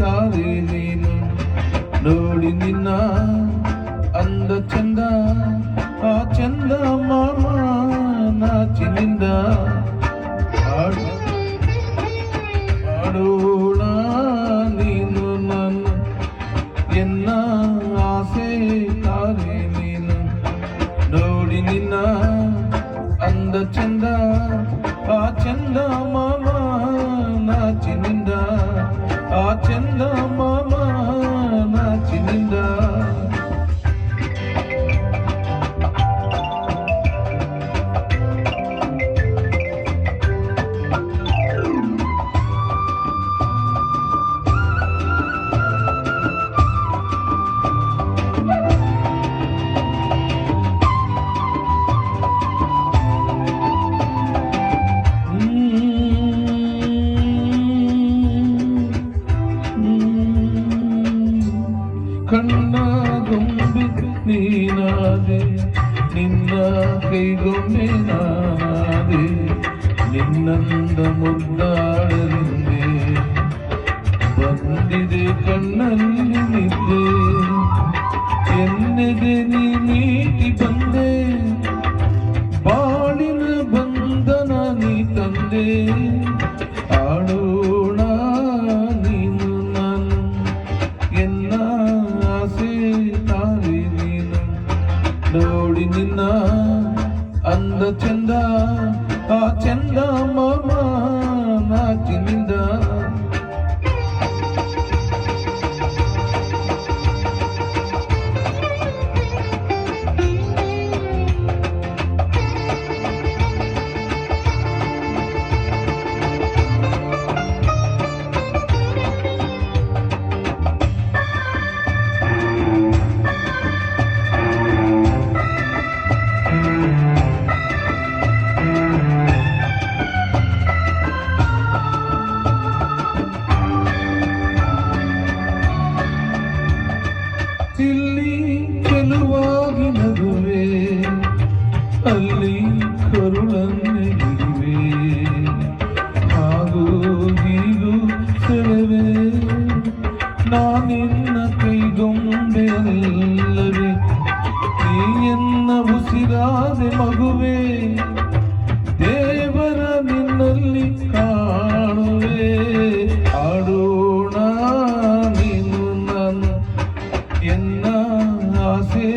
ತಾರೆ ನೀನು ನೋಡಿ ನಿನ್ನ ಅಂದ ಚಂದ ಆ ಚಂದ ಮಾಮ ನಾಚಿನಿಂದ ಆಡೋಣ ನೀನು ನನ್ನ ಎನ್ನ ಆಸೆ ತಾರೆ ನೀನು ನೋಡಿ ನಿನ್ನ ಅಂದ ಚಂದ ಆ ಚಂದ ಮಾಮ ನಾಚಿನಿಂದ ಆ ಚಂದ ಮಾಮ ನಾಚಿನಿಂದ ಕಣ್ಣ ಗೊಂಬೆ ನೀನಾದೆ ನಿನ್ನ ಕೈಗೊಂಬೆ ನಾನಾದೆ ನಿನ್ನಂದ ಮುದ್ದಾಡಲಿಂದೆ ಬಂದಿದೆ ಕಣ್ಣಲ್ಲಿ ನಿದ್ದೆ ಎನ್ನೆದೆ ನೀ ನೀಟಿ ಬಂದೆ ಬಾಳಿನ ಬಂಧನ ನೀ ತಂದೆ ಆಡೋಣ ನೀನು ನಾನು ಎನ್ನ ಆಸೆ ತಾರೆ ನೀನು ನೋಡಿ ನಿನ್ನ ಅಂದ ಚಂದ ಆ ಚಂದ ಮಾಮ ನಾಚಿನಿಂದ ಇಲ್ಲಿ ಚೆಲುವಾಗಿ ನಗುವೆ ಅಲ್ಲಿ ಕರುಳನ್ನಿರುವೆ ಹಾಗೂ ಹೀಗೂ ಸೆಳೆವೆ ನಾನಿನ್ನ ಕೈಗೊಂಬೆ ಅಲ್ಲವೇ ನೀ ಎನ್ನ ಉಸಿರಾದೆ ಮಗುವೆ ದೇವರ ನಿನ್ನಲ್ಲಿ ಕಾಣುವೆ ಆಡೋಣ ನೀನು ನಾನು ಎನ್ನ ಆಸೆ